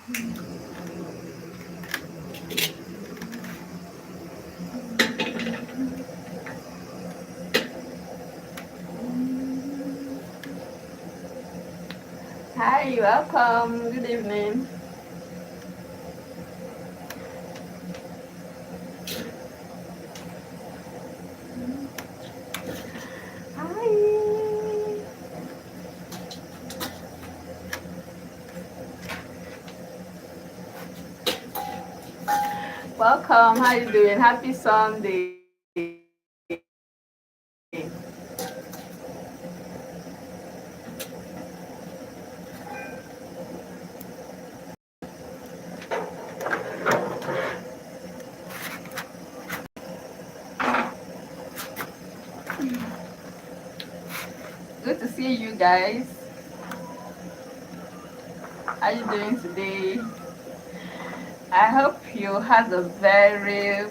Hi, welcome. Good evening. Hi. Welcome. How you doing? Happy Sunday. Good to see you guys. How you doing today? I hope you had a very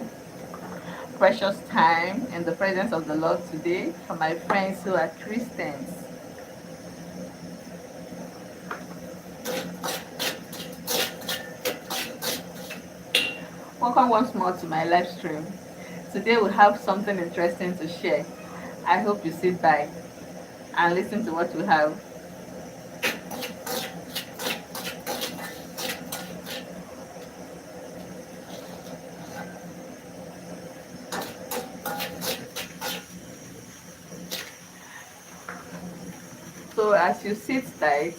precious time in the presence of the Lord today. For my friends who are Christians, welcome once more to my live stream. Today we have something interesting to share. I hope you sit back and listen to what we have. So as you sit tight,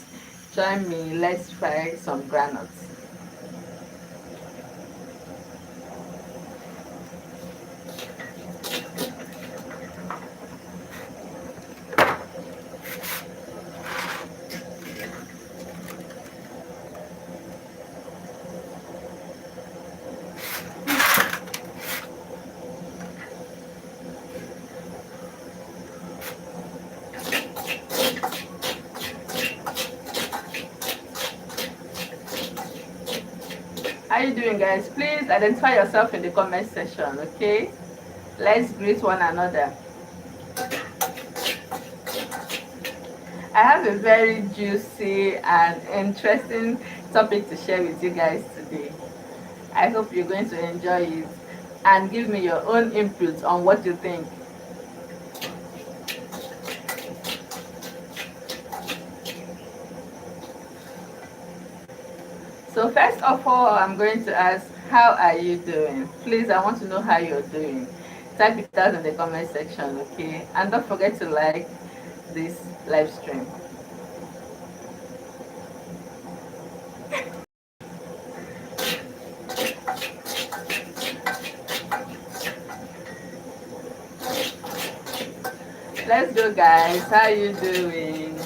join me. Let's fry some granules. How you doing, guys? Please identify yourself in the comment section, okay? Let's greet one another. I have a very juicy and interesting topic to share with you guys today. I hope you're going to enjoy it and give me your own input on what you think. So first of all, I'm going to ask, how are you doing? Please, I want to know how you're doing. Type it out in the comment section, okay? And don't forget to like this live stream. Let's go, guys. How you doing?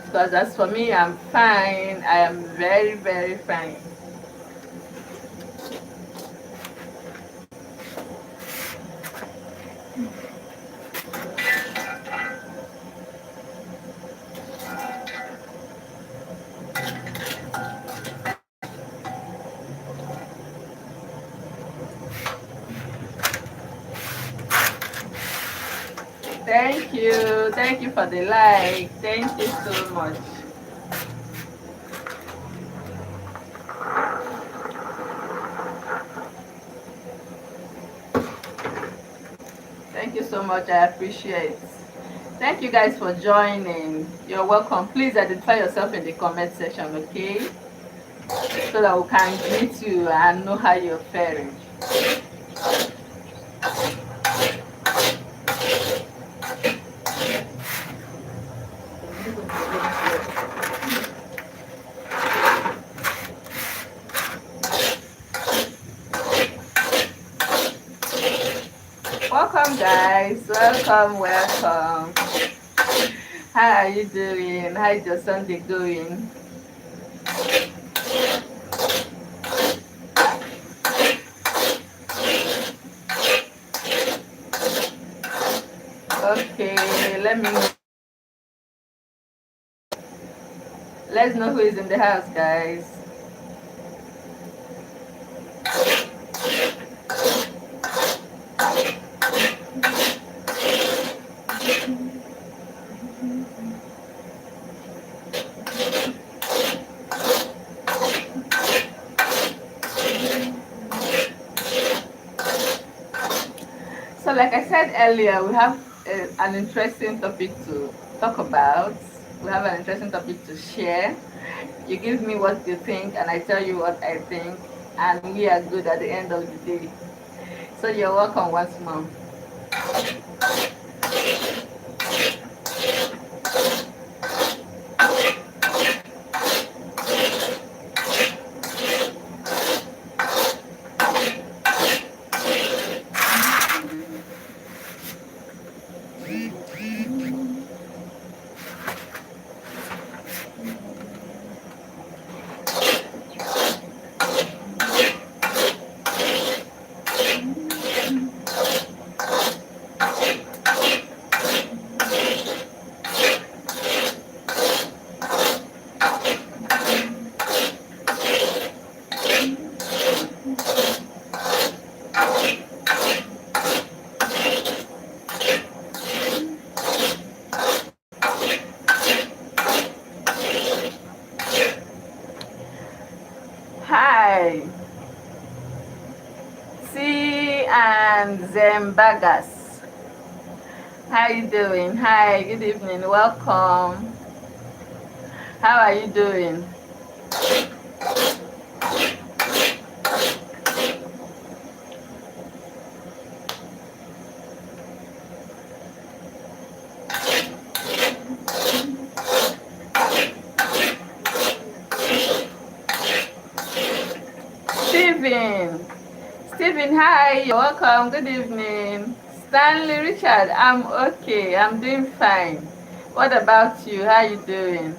Because as for me, I'm fine. I am very, very fine. Thank you. Thank you for the like. Thank you so much. Thank you so much. I appreciate. Thank you guys for joining. You're welcome. Please identify yourself in the comment section, okay? So that we can greet you and know how you're faring. Welcome, guys. Welcome, welcome. How are you doing? How is your Sunday going? Okay, let me know. Let's know who is in the house, guys. So, like I said earlier, we have an interesting topic to talk about. We have an interesting topic to share. You give me what you think, and I tell you what I think, and we are good at the end of the day. So, you're welcome once more. Hi, C and Zembagas. How you doing? Hi, good evening. Welcome. How are you doing? Stephen. Stephen, hi. You're welcome. Good evening. Stanley Richard, I'm okay. I'm doing fine. What about you? How you doing?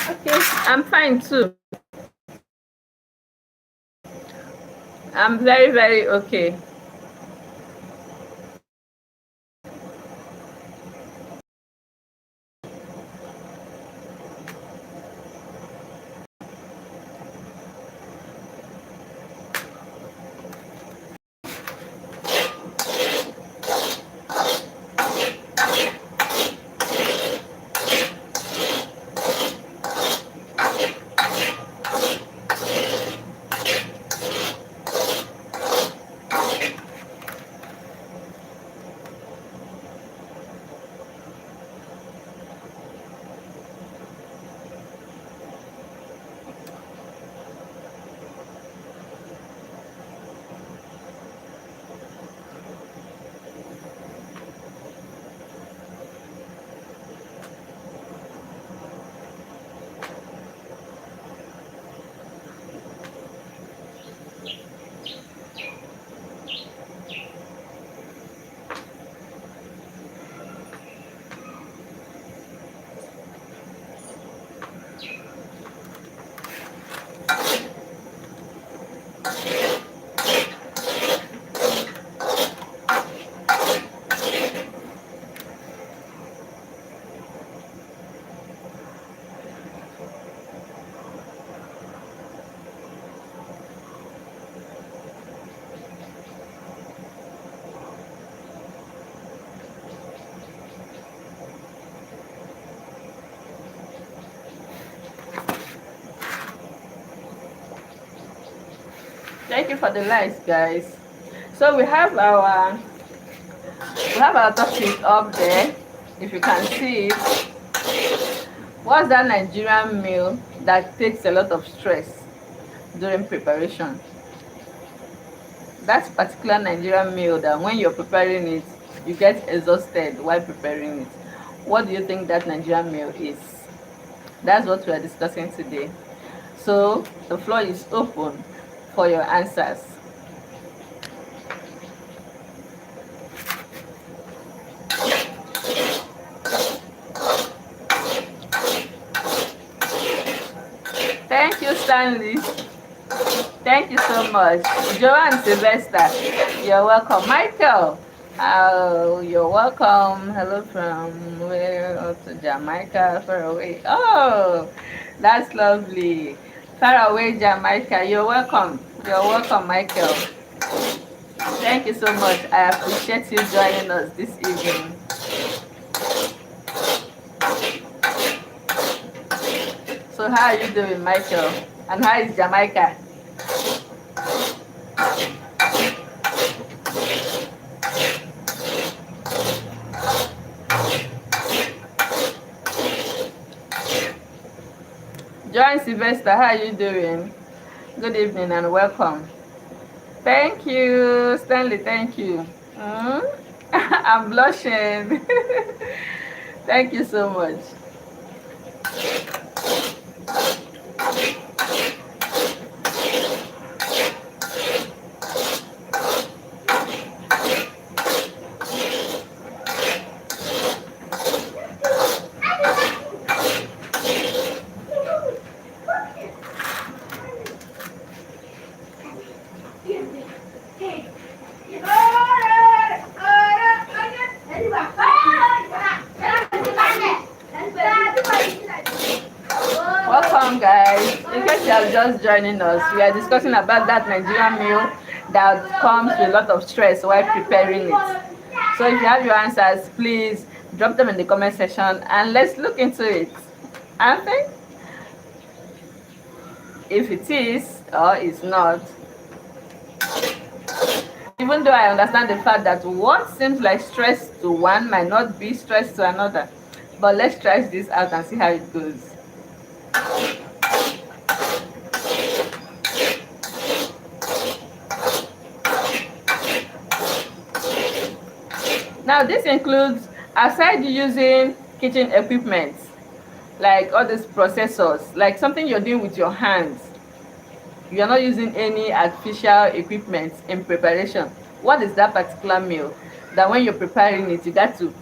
Okay, I'm fine too. I'm very, very okay. Thank you for the likes, guys. So we have our topic up there. If you can see it, what's that Nigerian meal that takes a lot of stress during preparation? That particular Nigerian meal that when you're preparing it, you get exhausted while preparing it. What do you think that Nigerian meal is? That's what we are discussing today. So the floor is open for your answers. Thank you, Stanley. Thank you so much. Joanne Sylvester, you're welcome. Michael, you're welcome. Hello from where? Up to Jamaica, far away. Oh, that's lovely. Far away, Jamaica. You're welcome. You're welcome, Michael. Thank you so much. I appreciate you joining us this evening. So how are you doing, Michael? And how is Jamaica? Join Sylvester, how are you doing? Good evening and welcome. Thank you, Stanley, thank you. I'm blushing. Thank you so much. Welcome, guys. In case you are just joining us, we are discussing about that Nigerian meal that comes with a lot of stress while preparing it. So if you have your answers, please drop them in the comment section and let's look into it. I think if it is or it's not, even though I understand the fact that what seems like stress to one might not be stress to another, but let's try this out and see how it goes. Now this includes, aside using kitchen equipment like all these processors, like something you're doing with your hands, you're not using any artificial equipment in preparation. What is that particular meal that when you're preparing it you got to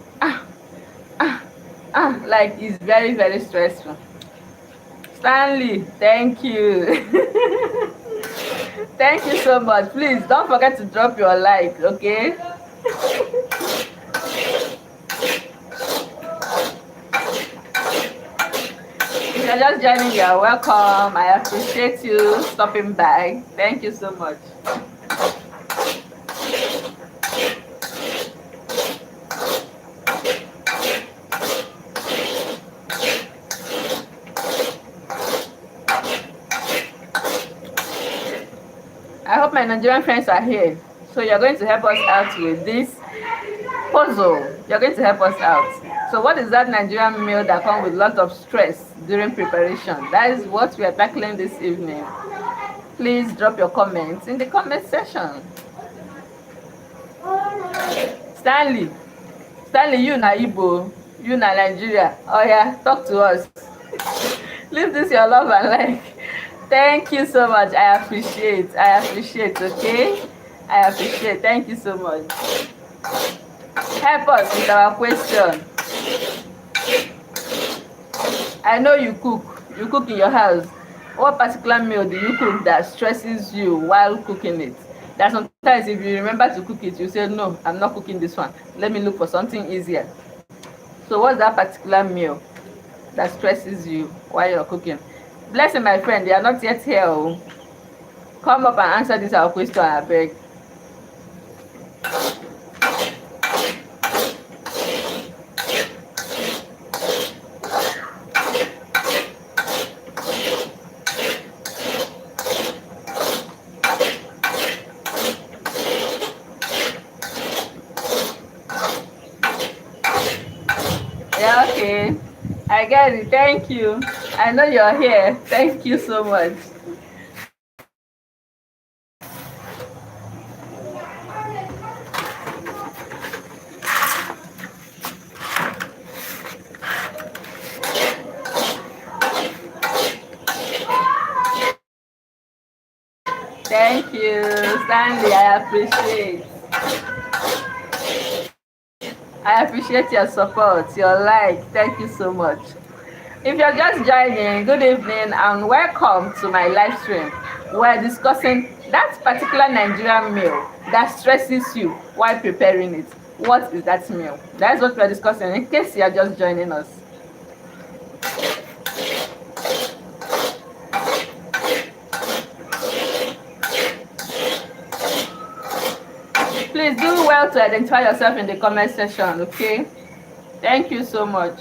like it's very, very stressful? Stanley, thank you. Thank you so much. Please don't forget to drop your like, okay? If you're just joining, you're welcome. I appreciate you stopping by. Thank you so much. I hope my Nigerian friends are here. So you're going to help us out with this puzzle. You're going to help us out. So what is that Nigerian meal that comes with lots of stress during preparation? That is what we are tackling this evening. Please drop your comments in the comment section. Stanley, you na Igbo, you na Nigeria. Oh yeah, talk to us. Leave this your love and like. Thank you so much. I appreciate, okay? I appreciate. Thank you so much. Help us with our question. I know you cook. You cook in your house. What particular meal do you cook that stresses you while cooking it? That sometimes if you remember to cook it, you say, no, I'm not cooking this one. Let me look for something easier. So what's that particular meal that stresses you while you're cooking? Blessing, my friend, they are not yet here. Oh. Come up and answer this our question, I beg. Yeah, okay. I get it. Thank you. I know you're here. Thank you so much. Thank you, Stanley. I appreciate your support, your like. Thank you so much. If you're just joining, good evening and welcome to my live stream. We're discussing that particular Nigerian meal that stresses you while preparing it. What is that meal? That's what we're discussing in case you're just joining us. Please do well to identify yourself in the comment section, okay? Thank you so much.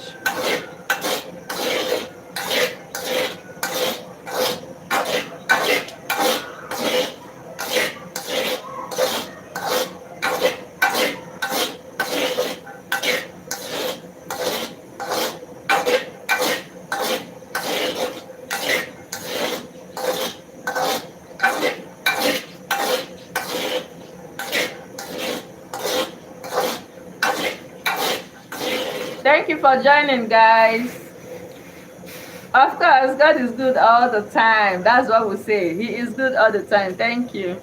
Thank you for joining, guys. Of course, God is good all the time. That's what we say. He is good all the time. Thank you.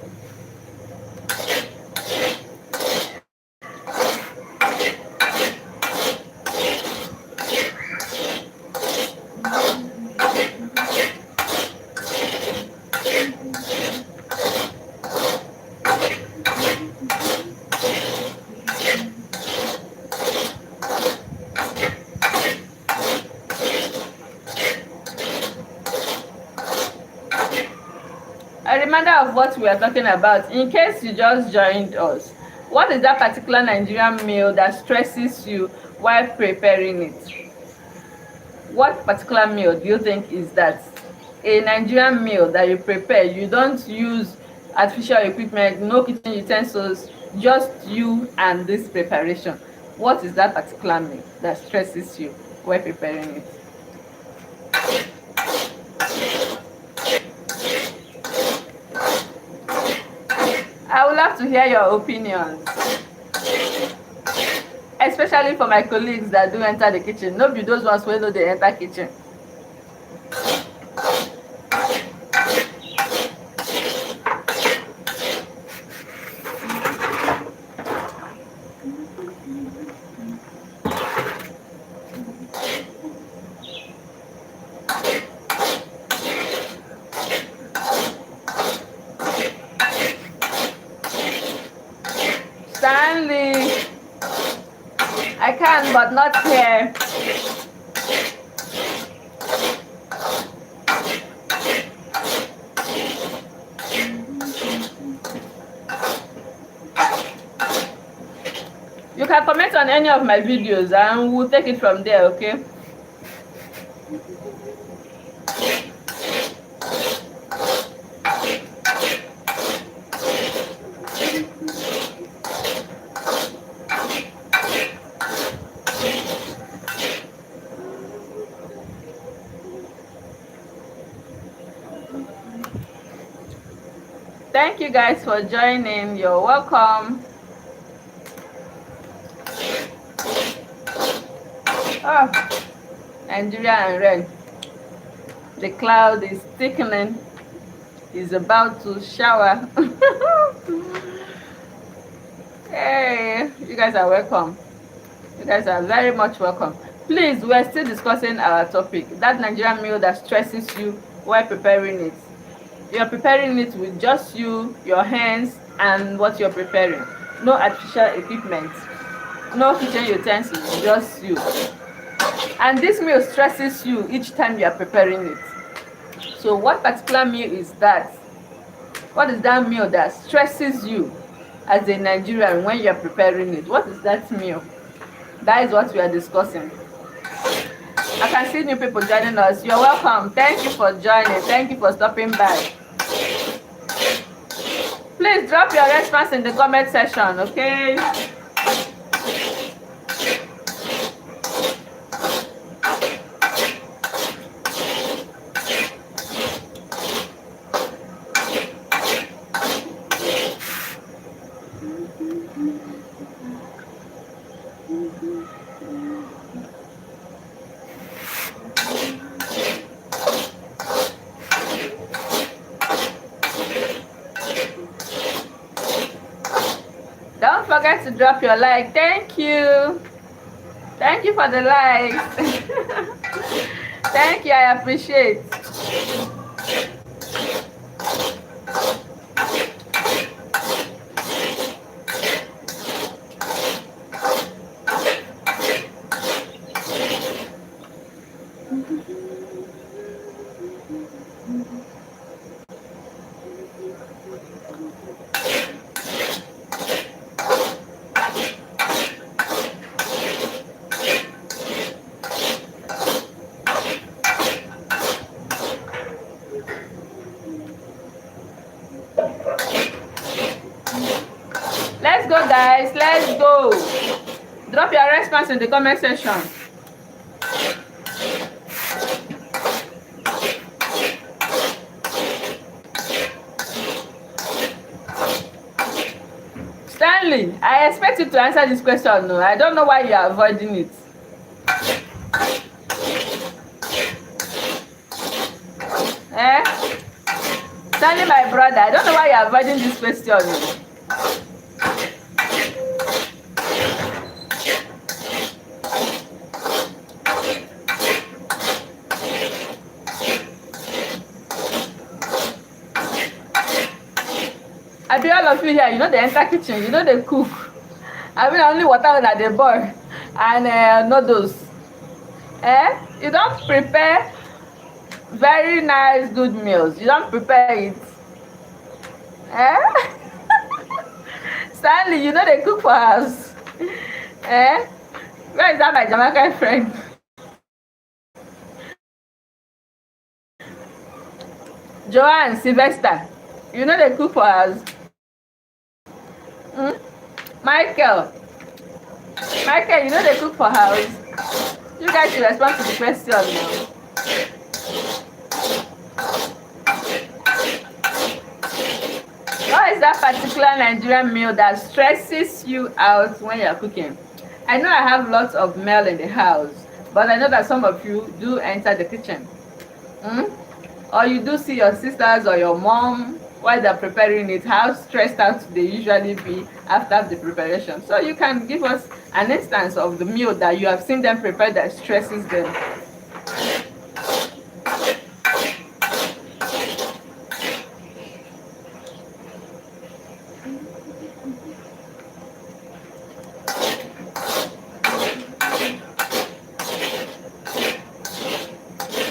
A reminder of what we are talking about in case you just joined us. What is that particular Nigerian meal that stresses you while preparing it? What particular meal do you think is that? A Nigerian meal that you prepare, you don't use artificial equipment, no kitchen utensils, just you and this preparation. What is that particular meal that stresses you while preparing it? I would love to hear your opinions, especially for my colleagues that do enter the kitchen. No be those ones wey no dey enter kitchen. Stanley, I can, but not here. You can comment on any of my videos and we'll take it from there, okay? Thank you guys for joining. You're welcome. Oh, Nigeria and rain. The cloud is thickening. It's about to shower. Hey, you guys are welcome. You guys are very much welcome. Please, we're still discussing our topic. That Nigerian meal that stresses you while preparing it. You're preparing it with just you, your hands, and what you're preparing. No artificial equipment, no kitchen utensils, just you. And this meal stresses you each time you're preparing it. So what particular meal is that? What is that meal that stresses you as a Nigerian when you're preparing it? What is that meal? That is what we are discussing. I can see new people joining us. You're welcome. Thank you for joining. Thank you for stopping by. Please drop your response in the comment section, okay? forget to drop your like. Thank you. Thank you for the likes. Thank you. I appreciate. Let's go, guys. Let's go. Drop your response in the comment section. Stanley, I expect you to answer this question. No, I don't know why you are avoiding it. Eh? Stanley, my brother, I don't know why you are avoiding this question. No. I be all of you here, you know they enter kitchen, you know they cook. I mean only water that they boil and noodles. Eh? You don't prepare very nice good meals. You don't prepare it. Eh? Stanley, you know they cook for us. Eh? Where is that my Jamaican friend? Joanne, Sylvester, you know they cook for us. Michael, you know they cook for house. You guys should respond to the question now. What is that particular Nigerian meal that stresses you out when you're cooking? I know I have lots of mail in the house, but I know that some of you do enter the kitchen. Or you do see your sisters or your mom while they're preparing it, how stressed out they usually be after the preparation. So you can give us an instance of the meal that you have seen them prepare that stresses them.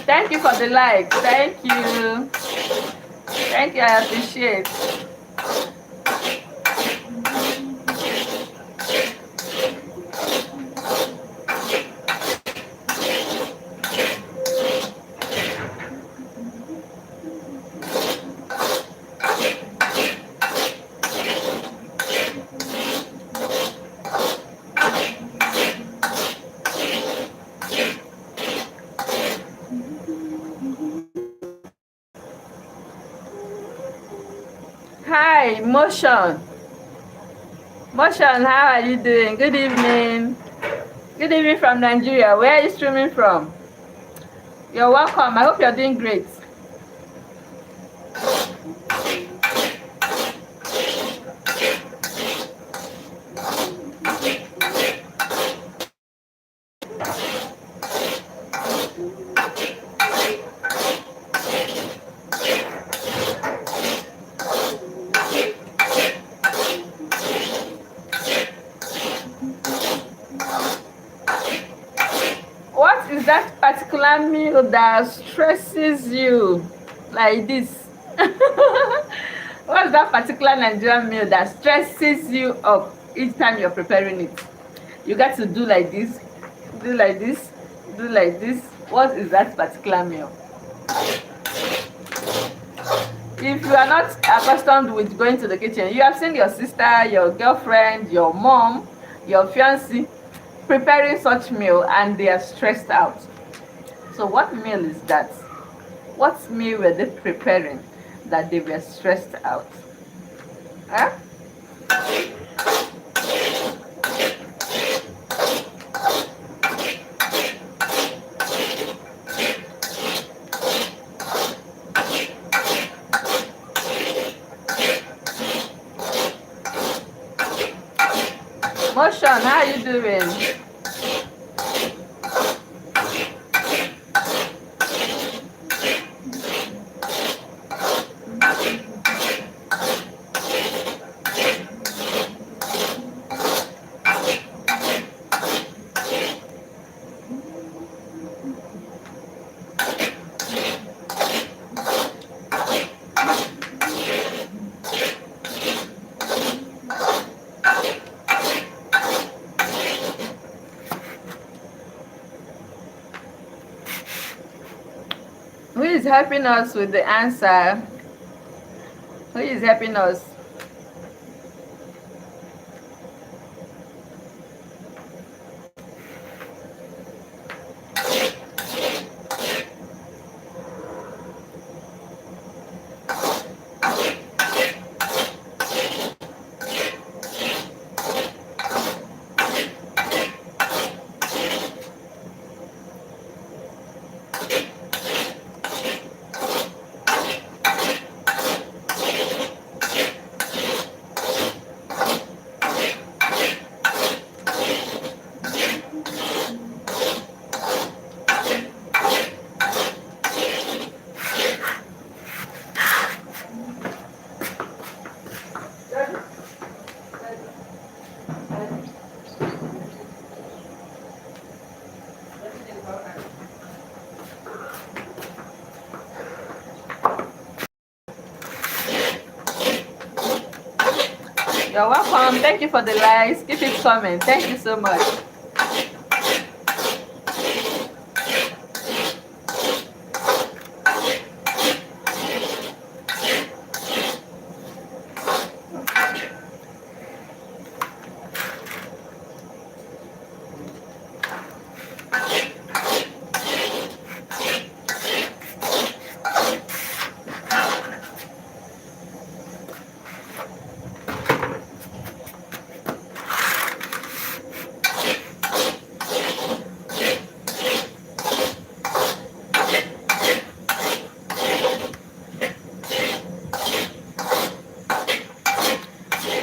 Thank you for the like. Thank you. Thank you. I appreciate. Hi, Motion. Motion, how are you doing? Good evening. Good evening from Nigeria. Where are you streaming from? You're welcome. I hope you're doing great. What is that particular meal that stresses you like this? What's that particular Nigerian meal that stresses you up each time you're preparing it? You got to do like this, do like this, do like this. What is that particular meal? If you are not accustomed with going to the kitchen, you have seen your sister, your girlfriend, your mom, your fiancé preparing such meal and they are stressed out. So what meal is that? What meal were they preparing that they were stressed out? Huh? John, how are you doing? Who is helping us with the answer? Who is helping us? You're welcome. Thank you for the likes. Keep it coming. Thank you so much.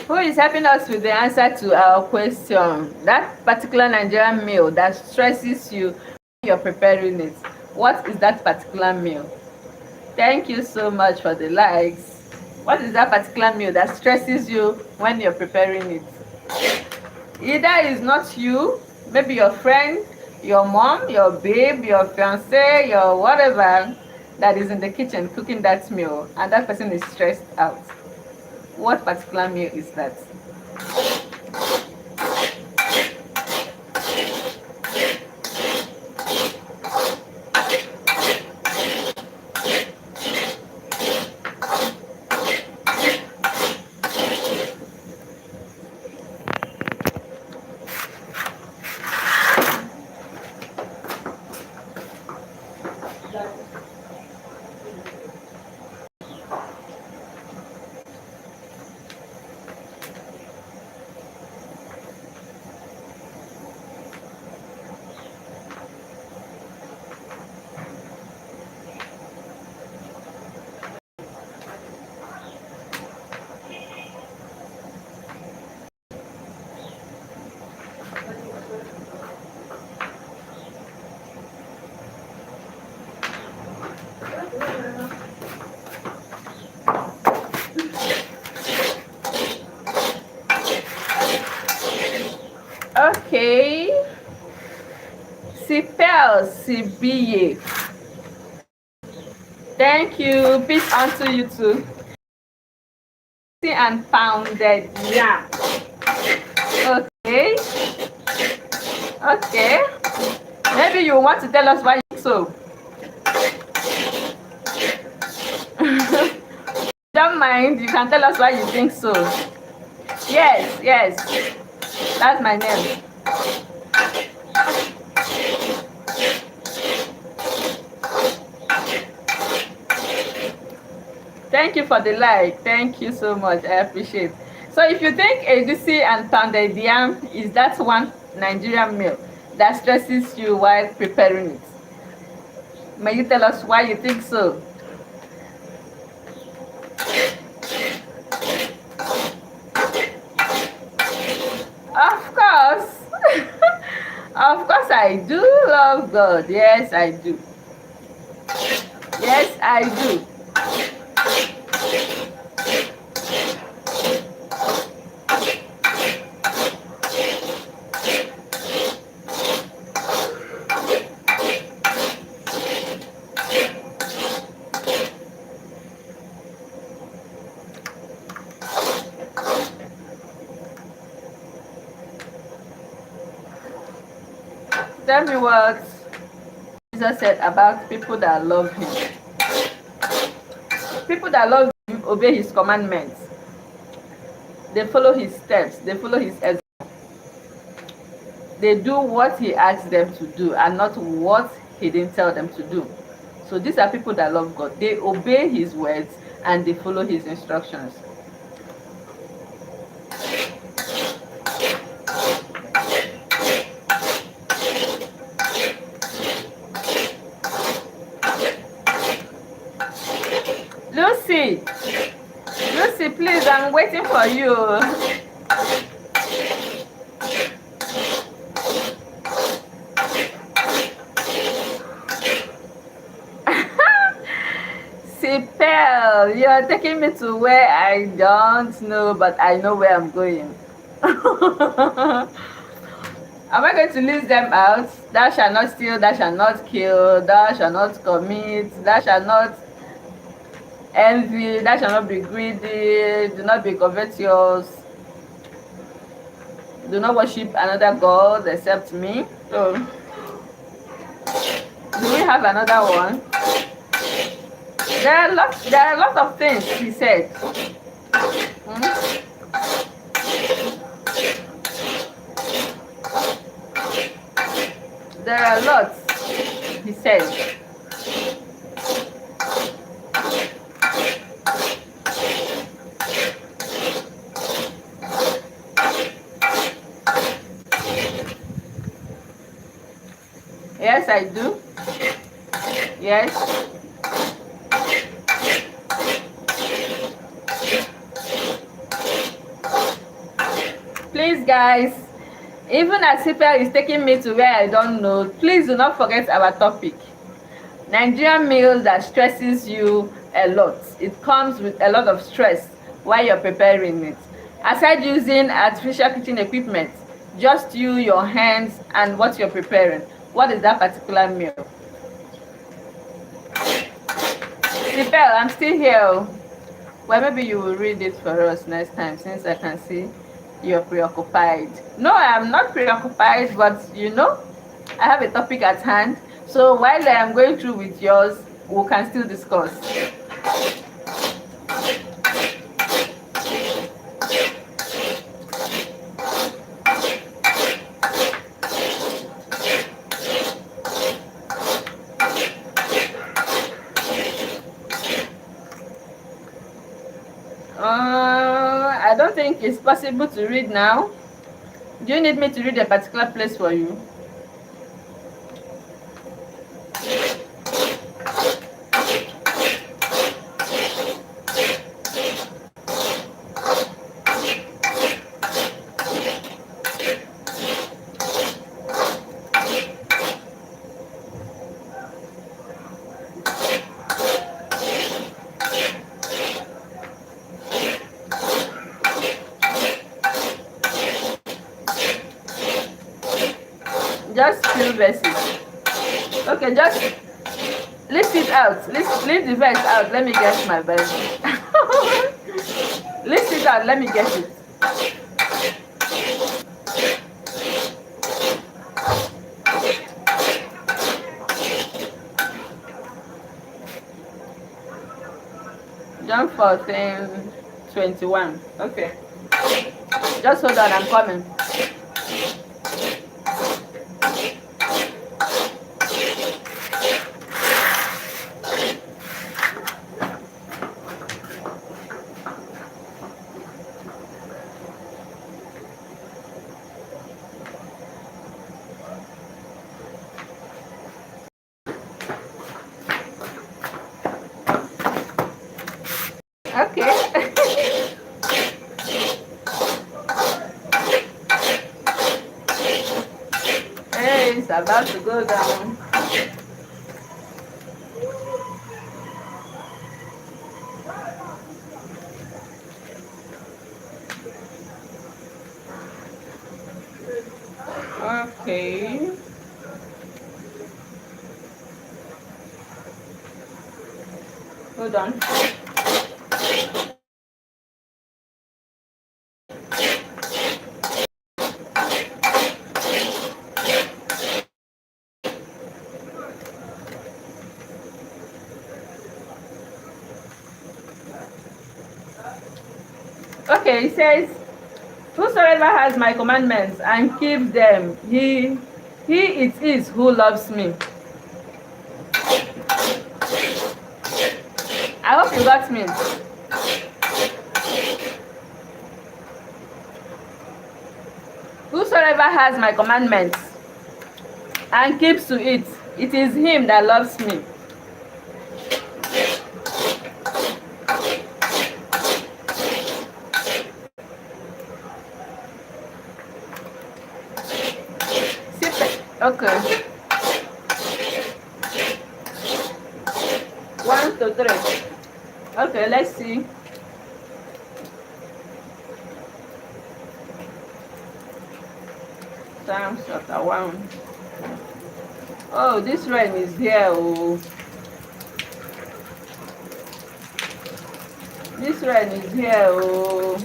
Who is helping us with the answer to our question? That particular Nigerian meal that stresses you when you're preparing it. What is that particular meal? Thank you so much for the likes. What is that particular meal that stresses you when you're preparing it? Either it's not you, maybe your friend, your mom, your babe, your fiance, your whatever that is in the kitchen cooking that meal, and that person is stressed out. What particular meal is that? Okay. Sipel Sibiye. Thank you. Peace unto you too. And pounded yam. Okay. Okay. Maybe you want to tell us why you think so. Don't mind. You can tell us why you think so. Yes, yes. That's my name. Thank you for the like. Thank you so much. I appreciate it. So if you think egusi and pounded yam is that one Nigerian meal that stresses you while preparing it, may you tell us why you think so? Of course. Of course, I do love God. Yes, I do. Yes, I do. Tell me what Jesus said about people that love him. People that love him obey his commandments. They follow his steps. They follow his example. They do what he asks them to do and not what he didn't tell them to do. So these are people that love God. They obey his words and they follow his instructions. Lucy, Lucy, please, I'm waiting for you. Sipel, you're taking me to where I don't know, but I know where I'm going. Am I going to list them out? Thou shalt not steal, thou shalt not kill, thou shalt not commit, thou shalt not envy, thou shalt not be greedy, do not be covetous, do not worship another God except me. So, do we have another one? There are a lot of things he said. There are lots he said. Yes, I do. Yes. Please, guys, even as Sipel is taking me to where I don't know, please do not forget our topic. Nigerian meal that stresses you a lot. It comes with a lot of stress while you're preparing it. Aside using artificial kitchen equipment, just you, your hands, and what you're preparing. What is that particular meal? Sipel, I'm still here. Well, maybe you will read it for us next time since I can see you're preoccupied. No, I'm not preoccupied, but you know, I have a topic at hand. So while I am going through with yours, we can still discuss. I don't think it's possible to read now. Do you need me to read a particular place for you? Just few verses. Okay, just list it out. List the verse out. Let me get my Bible. List it out. Let me get it. John 14:21. Okay. Just hold on. I'm coming. Okay. about to go down. Okay. Hold on. Okay, it says, whosoever has my commandments and keeps them, he it is who loves me. I hope you got me. Whosoever has my commandments and keeps to it, it is him that loves me. Okay. 1 to 3. Okay, let's see. Psalm chapter 1. Oh, this rain is here. Oh, this rain is here. Oh.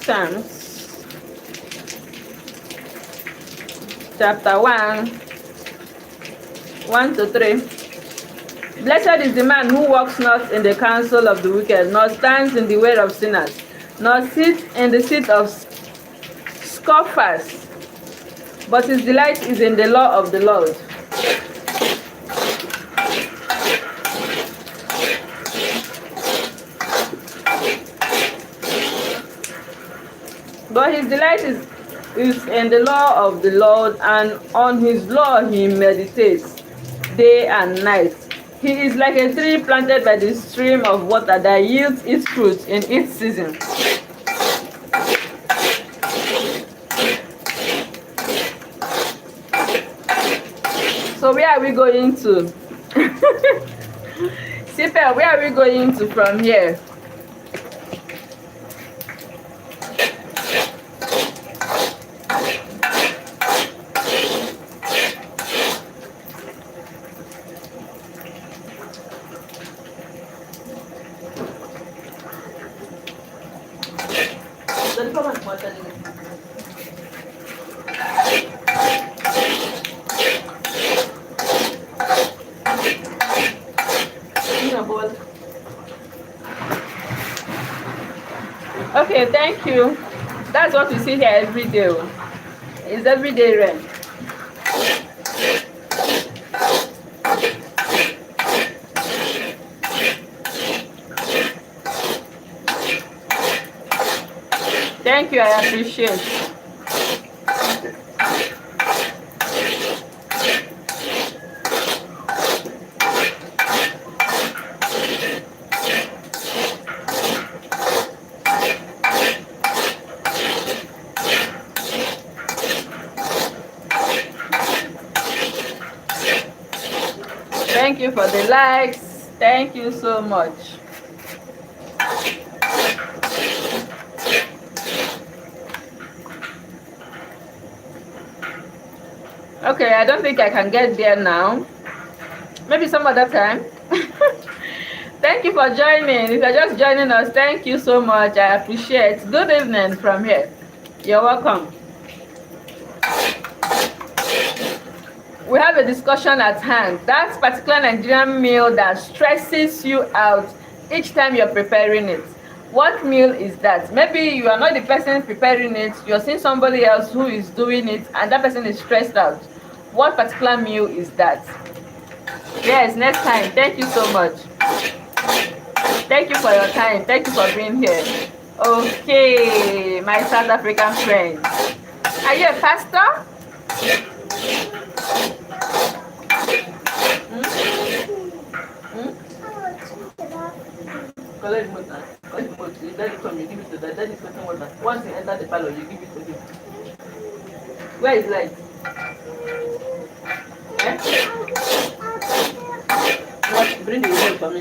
Psalms chapter 1, 1 to 3. Blessed is the man who walks not in the counsel of the wicked, nor stands in the way of sinners, nor sits in the seat of scoffers, but his delight is in the law of the Lord. But his delight is in the law of the Lord, and on his law he meditates day and night. He is like a tree planted by the stream of water that yields its fruit in its season. So where are we going to? Sipel, where are we going to from here? Okay, thank you. That's what we see here every day. It's everyday rain. Thank you, I appreciate. Thank you for the likes. Thank you so much. Okay, I don't think I can get there now. Maybe some other time. Thank you for joining. If you're just joining us, thank you so much. I appreciate it. Good evening from here. You're welcome. We have a discussion at hand. That particular Nigerian meal that stresses you out each time you're preparing it. What meal is that? Maybe you are not the person preparing it, you're seeing somebody else who is doing it, and that person is stressed out. What particular meal is that? Yes, next time. Thank you so much. Thank you for your time. Thank you for being here. Okay, my South African friends. Are you a pastor? Hmm? Collect remote now. Collect remote. You daddy come, you give it to that. Daddy is getting water. Once you enter the parlor, you give it to him. Where is light? Eh? What? Bring the remote for me.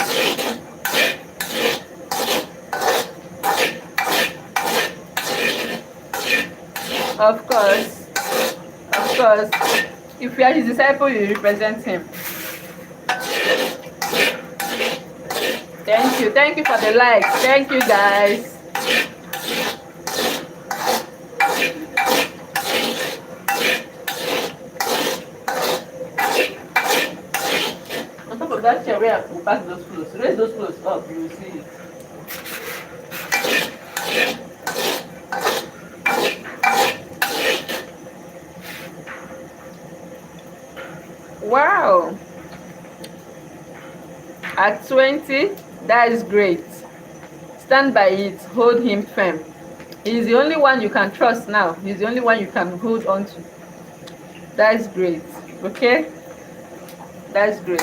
Of course. Of course. If you are his disciple, you represent him. Thank you. Thank you for the likes. Thank you, guys. On top of that chair where I will pack those clothes. Raise those clothes up. You will see it. Wow. At 20, that is great. Stand by it. Hold him firm. He's the only one you can trust now. He's the only one you can hold on to. That is great. Okay? That's great.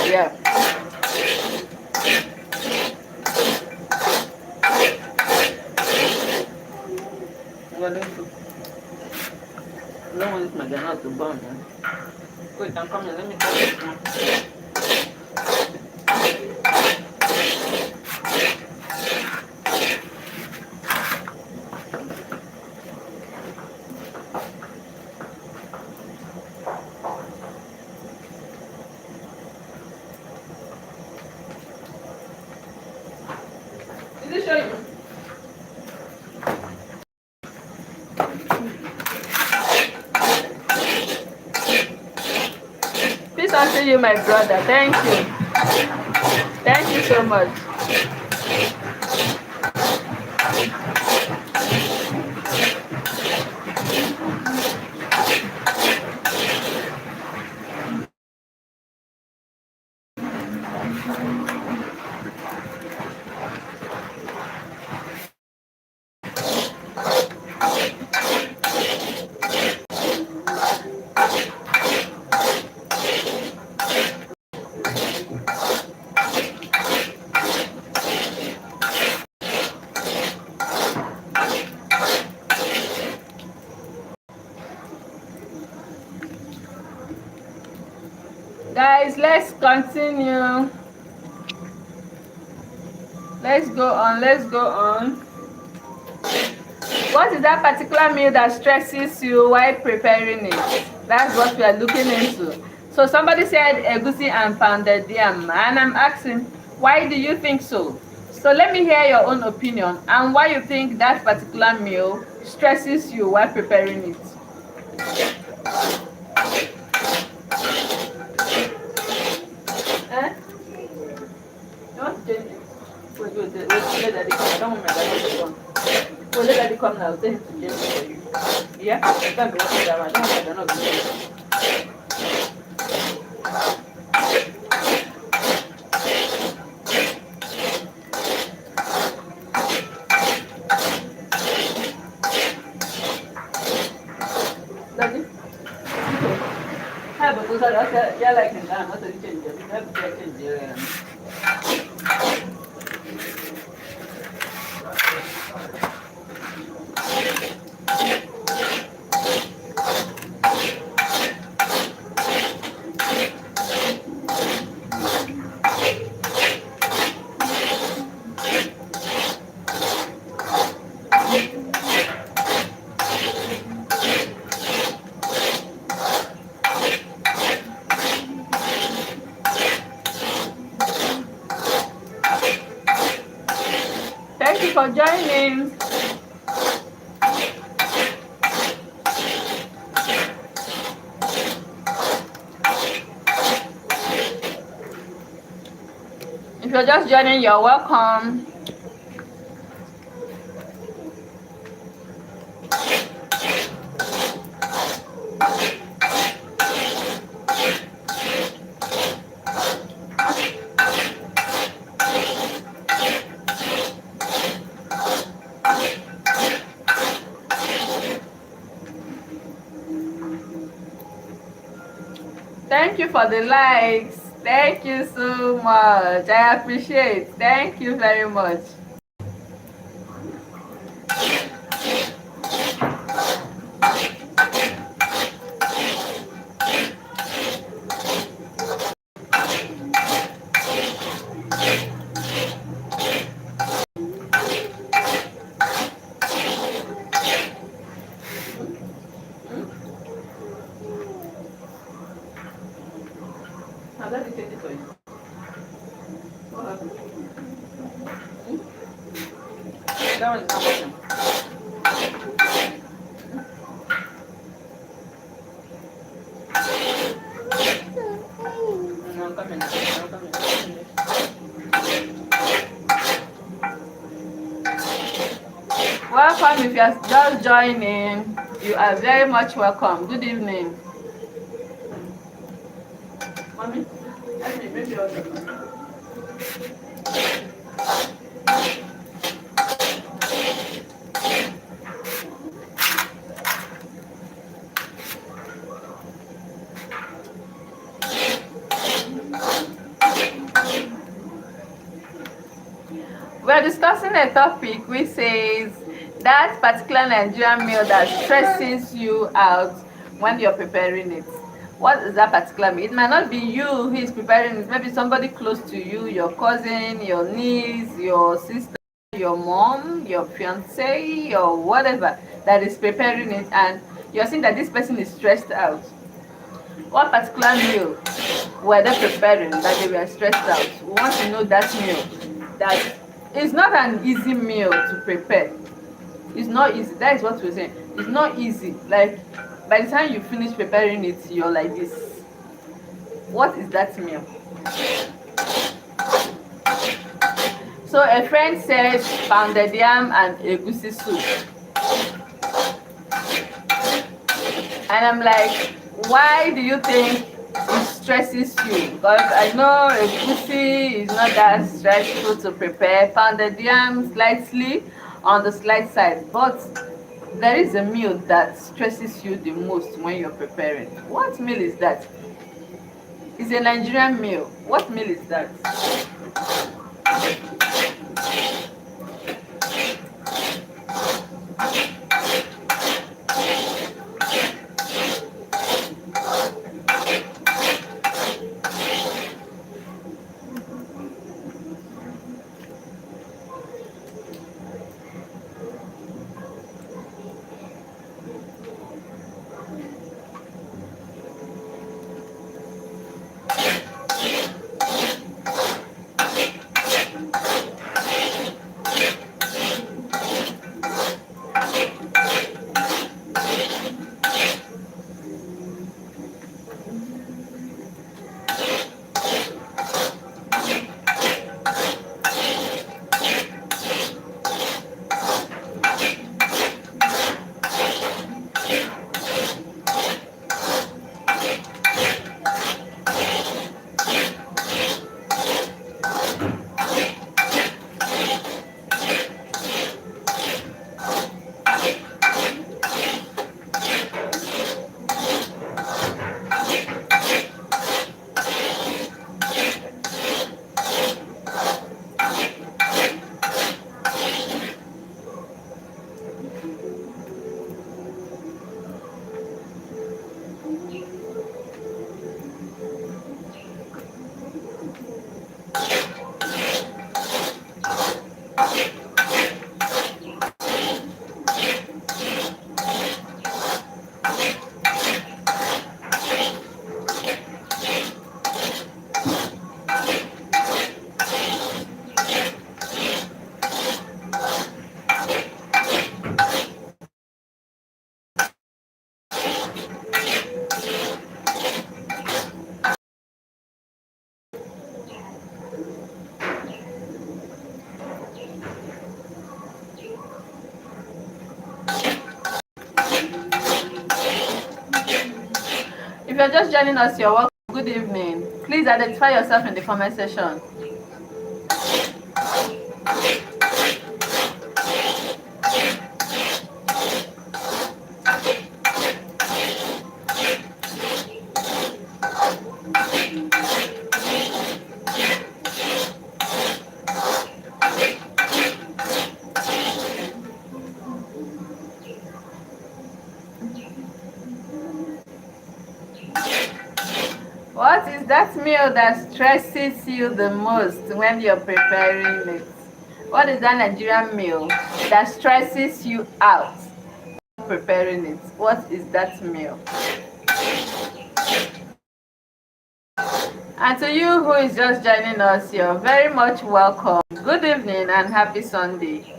Yeah. I don't want my granite to burn, man. Wait, I'm coming. Let me tell you now. Did it show you? Peace unto you, my brother. Thank you. Thank you so much. Guys, let's continue. Let's go on. What is that particular meal that stresses you while preparing it? That's what we are looking into. So somebody said egusi and pounded yam, and I'm asking, why do you think so? So let me hear your own opinion and why you think that particular meal stresses you while preparing it. Eh? You want to change it? Wait, let daddy come. I don't want my daddy to come. Well, let daddy come now. I'll tell him to change it for you. Yeah? I can't be watching that one. I don't want my daddy to change it. Daddy? Hi, but those are yeah, like in that. Not to change it. I have to change it. Thank you for joining. If you're just joining, you're welcome. Thank you for the likes. Thank you so much. I appreciate. Thank you very much. Now let me take it for you. What happened? That one is not working. No, I'm coming. I'm coming. Welcome if you are just joining. You are very much welcome. Good evening. Mommy, let me maybe also. We're discussing a topic which says that particular Nigerian meal that stresses you out when you're preparing it. What is that particular meal? It might not be you who is preparing it, maybe somebody close to you, your cousin, your niece, your sister, your mom, your fiance, or whatever that is preparing it, and you're seeing that this person is stressed out. What particular meal were they preparing that they were stressed out? We want to know that meal. That it's not an easy meal to prepare. It's not easy. That is what we're saying. It's not easy. Like by the time you finish preparing it, you're like this. What is that meal? So a friend said pounded yam and egusi soup. And I'm like, why do you think it stresses you? Because I know egusi is not that stressful to prepare. Pounded yam slightly on the slight side, but there is a meal that stresses you the most when you're preparing. What meal is that? It's a Nigerian meal. What meal is that? If you're just joining us, you're welcome. Good evening. Please identify yourself in the comment section. What is that meal that stresses you the most when you're preparing it? What is that Nigerian meal that stresses you out preparing it? What is that meal? And to you who is just joining us, you're very much welcome. Good evening and happy Sunday.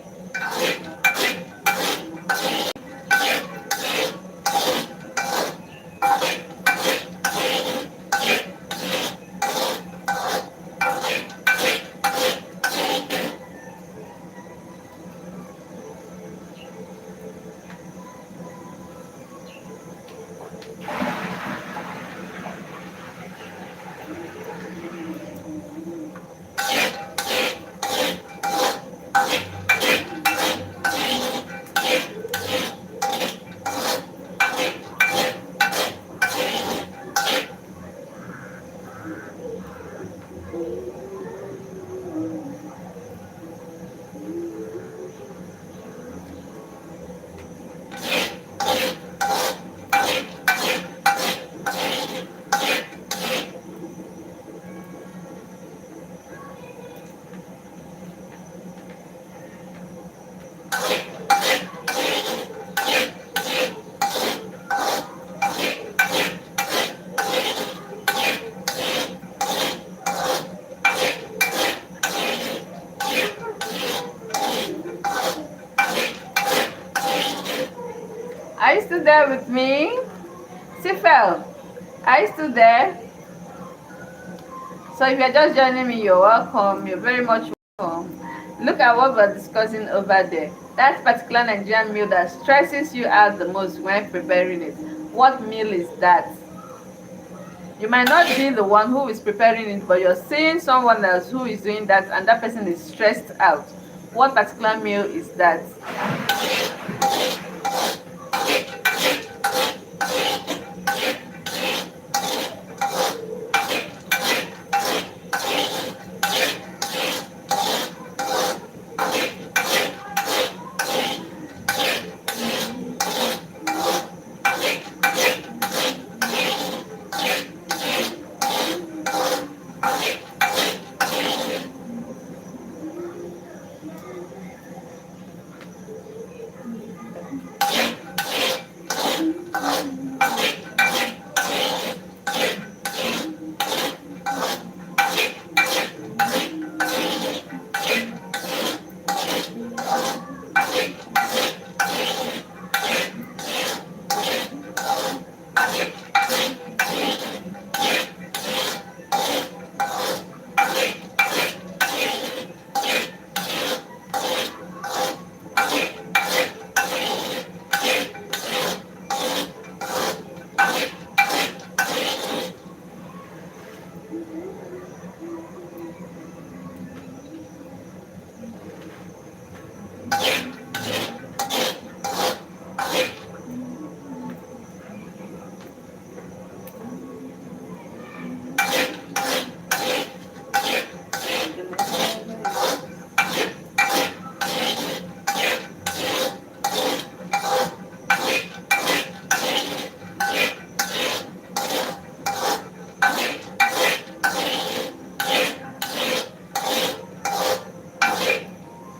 Are you still there with me? Sifel, are you still there? So if you're just joining me, you're welcome. You're very much welcome. Look at what we're discussing over there. That particular Nigerian meal that stresses you out the most when preparing it. What meal is that? You might not be the one who is preparing it, but you're seeing someone else who is doing that and that person is stressed out. What particular meal is that?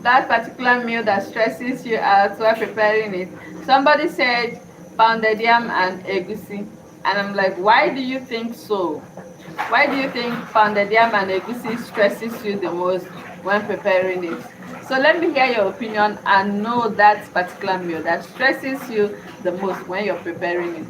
That particular meal that stresses you out while preparing it. Somebody said pounded yam and egusi, and I'm like, why do you think so? Why do you think pounded yam and egusi stresses you the most when preparing it? So let me hear your opinion and know that particular meal that stresses you the most when you're preparing it.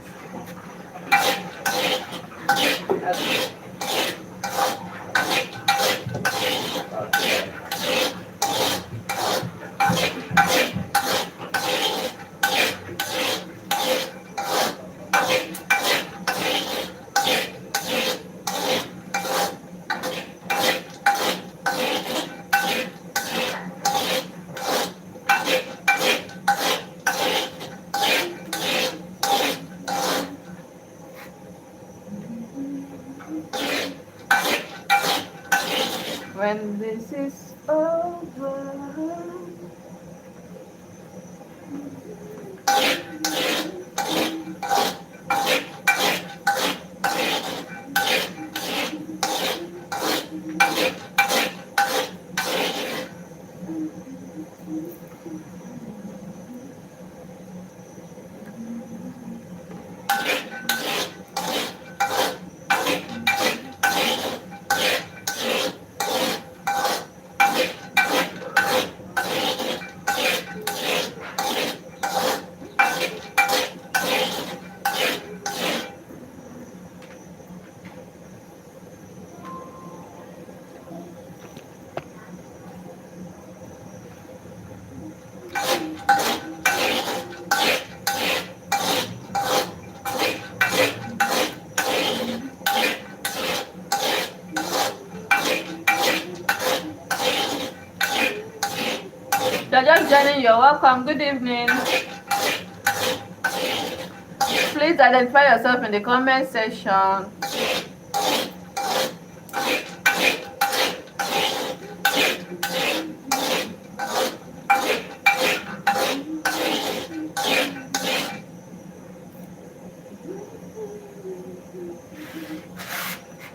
When this is over. just joining, you're welcome. Good evening. Please identify yourself in the comment section.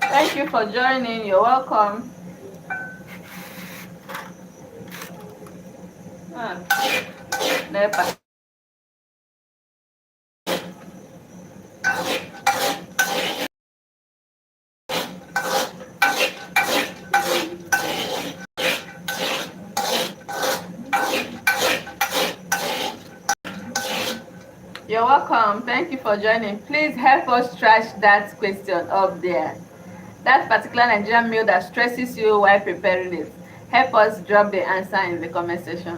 Thank you for joining. You're welcome. Nepa. You're welcome. Thank you for joining. Please help us trash that question up there. That particular Nigerian meal that stresses you while preparing it. Help us drop the answer in the comment section.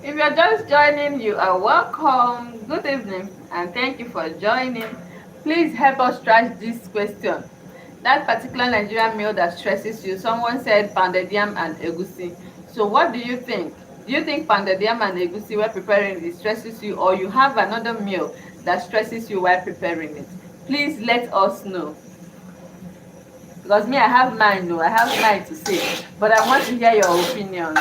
If you're just joining, you are welcome. Good evening and thank you for joining. Please help us trash this question. That particular Nigerian meal that stresses you, someone said pounded yam and egusi. So what do you think? Do you think pounded yam and egusi while preparing it stresses you, or you have another meal that stresses you while preparing it? Please let us know. Because me, I have mine, no, I have mine to say, but I want to hear your opinion.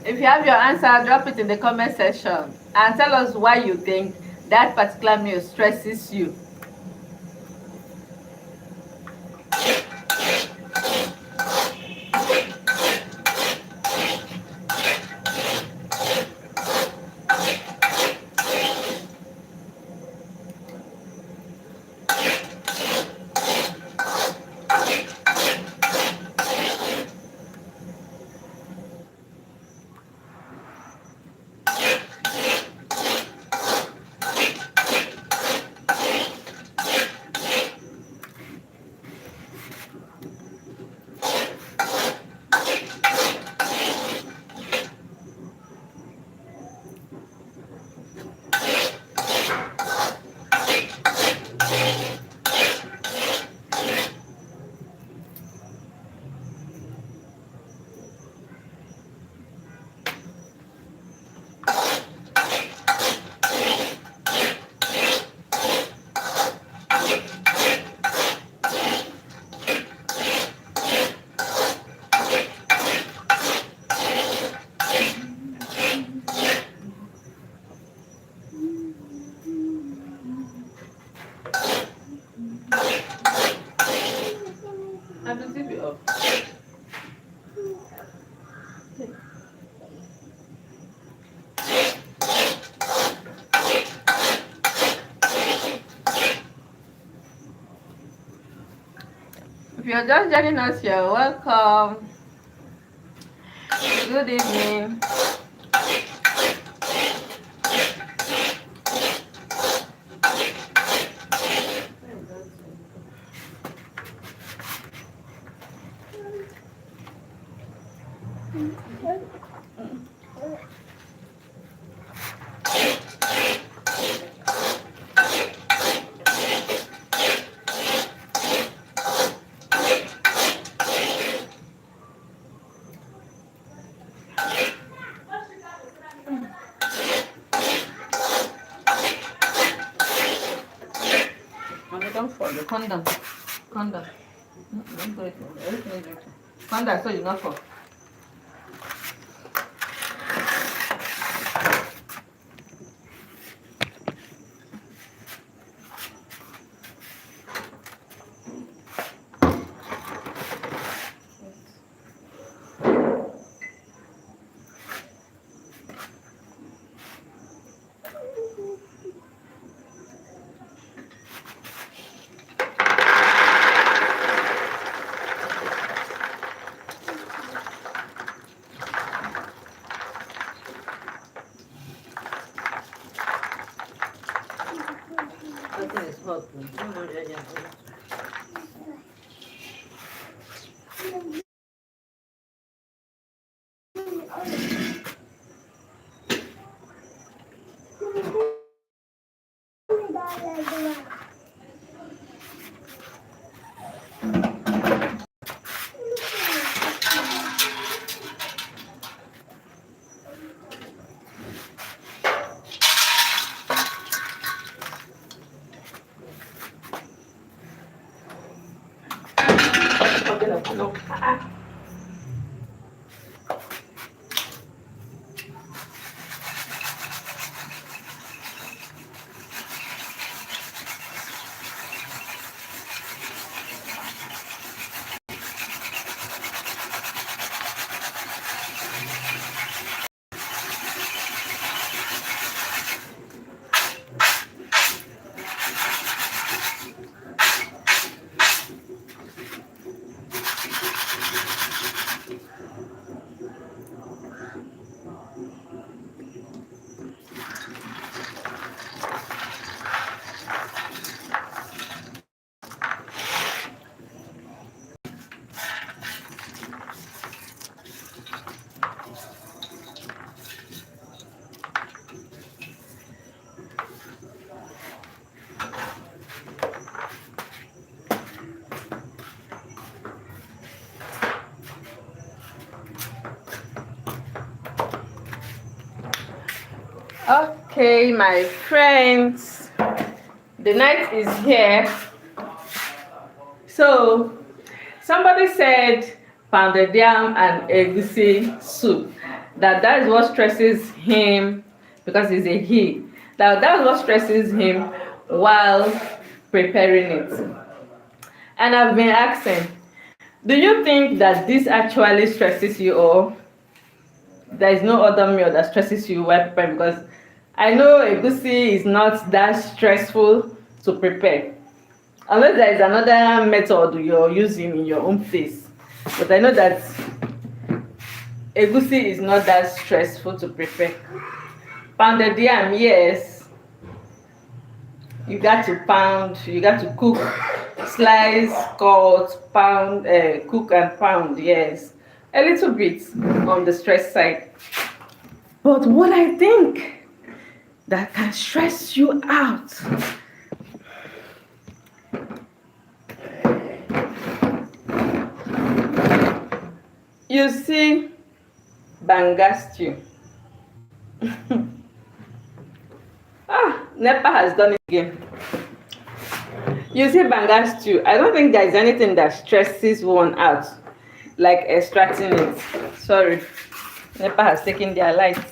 If you have your answer, drop it in the comment section and tell us why you think that particular meal stresses you. you're just joining us, you're welcome. Good evening. Don't fall. Come down. Come down. Don't break it. Come down so you not fall. No. Okay, my friends, the night is here. So somebody said pounded yam and egusi soup. That is what stresses him, because he's a he. That's what stresses him while preparing it. And I've been asking, do you think that this actually stresses you, or there is no other meal that stresses you while preparing? Because I know egusi is not that stressful to prepare, unless there is another method you're using in your own place. But I know that egusi is not that stressful to prepare. Pounded yam, yes, you got to pound, you got to cook, slice, cut, pound, cook and pound, yes, a little bit on the stress side. But what I think that can stress you out, you see, banga stew. NEPA has done it again. You see, banga stew, I don't think there is anything that stresses one out like extracting it. Sorry, NEPA has taken their lights.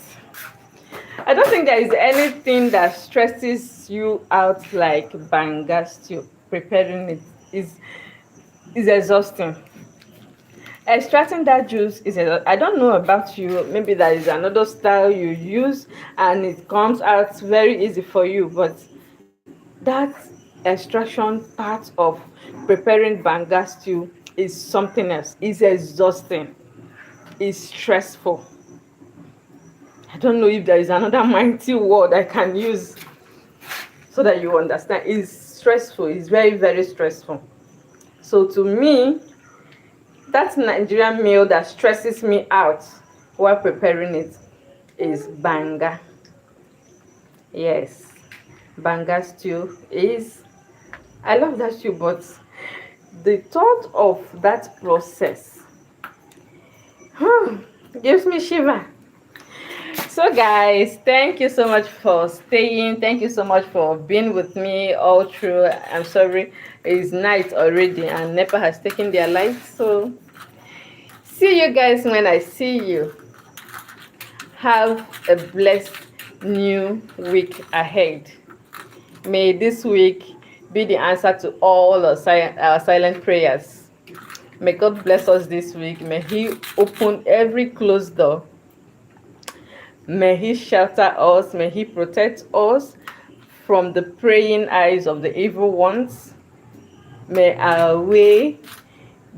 I don't think there is anything that stresses you out like banga stew. Preparing it is exhausting. Extracting that juice is I don't know about you, maybe there is another style you use and it comes out very easy for you, but that extraction part of preparing banga stew is something else. It's exhausting. It's stressful. I don't know if there is another mighty word I can use so that you understand. It's stressful. It's very, very stressful. So to me, that Nigerian meal that stresses me out while preparing it is banga. Yes, banga stew is, I love that stew, but the thought of that process gives me shiver. So guys, thank you so much for staying. Thank you so much for being with me all through. I'm sorry, it's night already and NEPA has taken their life. So see you guys when I see you. Have a blessed new week ahead. May this week be the answer to all our silent prayers. May God bless us this week. May He open every closed door. May He shelter us. May He protect us from the praying eyes of the evil ones. May our way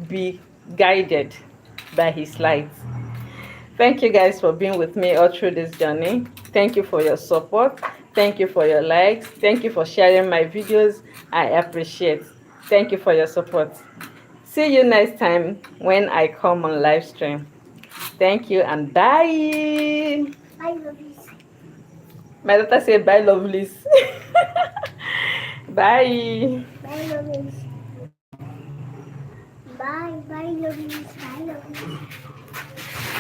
be guided by His light. Thank you guys for being with me all through this journey. Thank you for your support. Thank you for your likes. Thank you for sharing my videos. I appreciate. Thank you for your support. See you next time when I come on live stream. Thank you and bye. Bye, lovelies. My daughter said bye, lovelies. Bye. Bye, lovelies. Bye, bye, lovelies. Bye, lovelies.